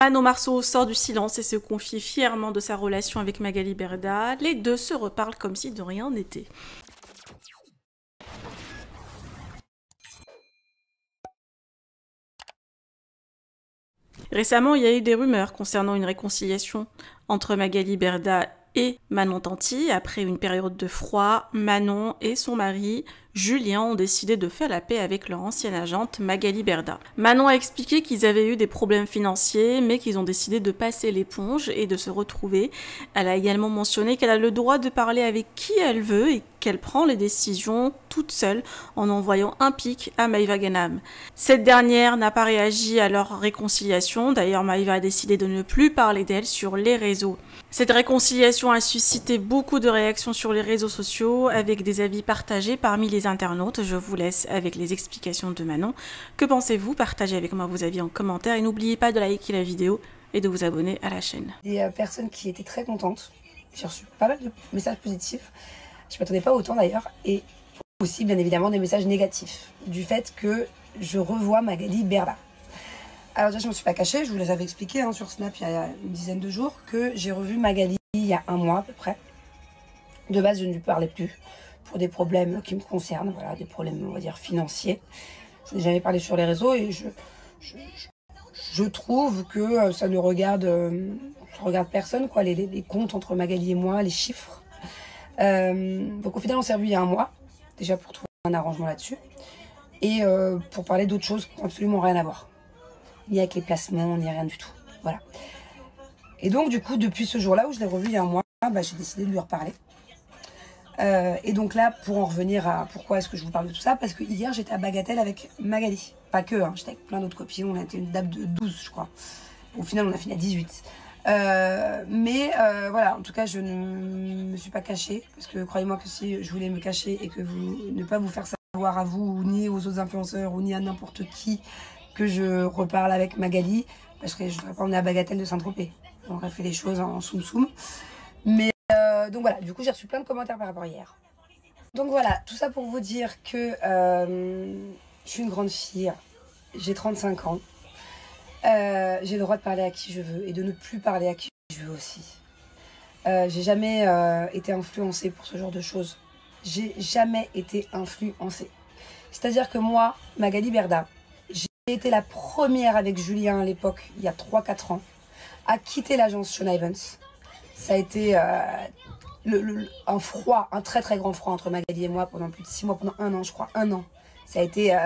Manon Marceau sort du silence et se confie fièrement de sa relation avec Magali Berda. Les deux se reparlent comme si de rien n'était. Récemment, il y a eu des rumeurs concernant une réconciliation entre Magali Berda et Manon Tanti. Après une période de froid, Manon et son mari, Julien, ont décidé de faire la paix avec leur ancienne agente, Magali Berda. Manon a expliqué qu'ils avaient eu des problèmes financiers, mais qu'ils ont décidé de passer l'éponge et de se retrouver. Elle a également mentionné qu'elle a le droit de parler avec qui elle veut et qu'elle prend les décisions toute seule en envoyant un pic à Maïva Ganam. Cette dernière n'a pas réagi à leur réconciliation. D'ailleurs, Maïva a décidé de ne plus parler d'elle sur les réseaux. Cette réconciliation a suscité beaucoup de réactions sur les réseaux sociaux avec des avis partagés parmi les internautes. Je vous laisse avec les explications de Manon. Que pensez-vous? Partagez avec moi vos avis en commentaire et n'oubliez pas de liker la vidéo et de vous abonner à la chaîne. Des personnes qui étaient très contentes. J'ai reçu pas mal de messages positifs. Je ne m'attendais pas autant d'ailleurs. Et aussi bien évidemment des messages négatifs. Du fait que je revois Magali Berda. Alors déjà je ne me suis pas cachée, je vous les avais expliqué sur Snap il y a une dizaine de jours que j'ai revu Magali il y a un mois à peu près. De base je ne lui parlais plus pour des problèmes qui me concernent, voilà, des problèmes on va dire financiers. Je n'ai jamais parlé sur les réseaux et je trouve que ça ne regarde personne, quoi, les comptes entre Magali et moi, les chiffres. Donc au final on s'est revu il y a un mois, déjà pour trouver un arrangement là-dessus. Et pour parler d'autres choses qui n'ont absolument rien à voir. Ni avec les placements, ni rien du tout. Voilà. Et donc, du coup, depuis ce jour-là où je l'ai revu il y a un mois, j'ai décidé de lui reparler. Et donc là, pour en revenir à pourquoi est-ce que je vous parle de tout ça, parce que hier, j'étais à Bagatelle avec Magali. Pas que, j'étais avec plein d'autres copines. On a été une dame de 12, je crois. Au final, on a fini à 18. Voilà, en tout cas, je ne me suis pas cachée. Parce que croyez-moi que si je voulais me cacher et que ne pas vous faire savoir à vous, ni aux autres influenceurs, ou ni à n'importe qui, que je reparle avec Magali, parce que je ne voudrais pas emmener à Bagatelle de Saint-Tropez. On aurait fait les choses en soum-soum. Mais donc voilà, du coup j'ai reçu plein de commentaires par rapport à hier. Donc voilà, tout ça pour vous dire que je suis une grande fille, j'ai 35 ans, j'ai le droit de parler à qui je veux et de ne plus parler à qui je veux aussi. J'ai jamais été influencée pour ce genre de choses. J'ai jamais été influencée. C'est-à-dire que moi, Magali Berda, j'ai été la première avec Julien à l'époque, il y a 3-4 ans, à quitter l'agence Sean Evans. Ça a été un froid, un très très grand froid entre Magali et moi pendant plus de 6 mois, pendant un an je crois, un an. Ça a été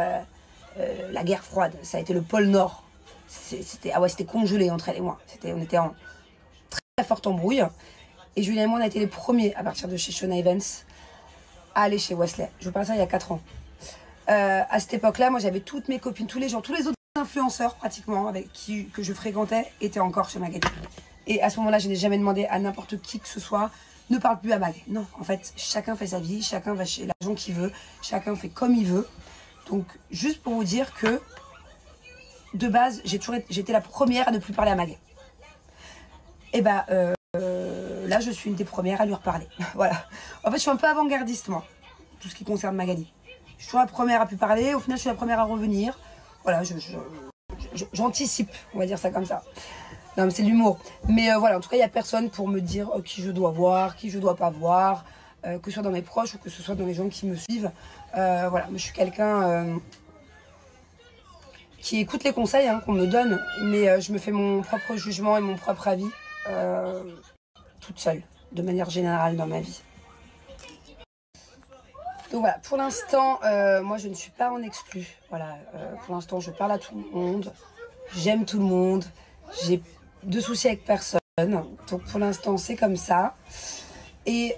la guerre froide, ça a été le pôle Nord. C'était congelé entre elle et moi. On était en très, très forte embrouille. Et Julien et moi on a été les premiers à partir de chez Sean Evans à aller chez Wesley. Je vous parle de ça il y a 4 ans. À cette époque-là, moi j'avais toutes mes copines, tous les autres influenceurs pratiquement que je fréquentais étaient encore chez Magali. Et à ce moment-là, je n'ai jamais demandé à n'importe qui que ce soit, ne parle plus à Mag. Non, en fait, chacun fait sa vie, chacun va chez l'agent qu'il veut, chacun fait comme il veut. Donc, juste pour vous dire que, de base, j'étais la première à ne plus parler à Mag. Et bah, là, je suis une des premières à lui reparler. Voilà. En fait, je suis un peu avant-gardiste, moi, tout ce qui concerne Magali. Je suis la première à plus parler, au final je suis la première à revenir. Voilà, j'anticipe, on va dire ça comme ça. Non mais c'est de l'humour. Mais voilà, en tout cas il n'y a personne pour me dire qui je dois voir, qui je dois pas voir, que ce soit dans mes proches ou que ce soit dans les gens qui me suivent. Voilà, moi, je suis quelqu'un qui écoute les conseils qu'on me donne, mais je me fais mon propre jugement et mon propre avis toute seule, de manière générale dans ma vie. Donc voilà, pour l'instant, moi je ne suis pas en exclu. Voilà, pour l'instant je parle à tout le monde, j'aime tout le monde, j'ai de soucis avec personne. Donc pour l'instant c'est comme ça. Et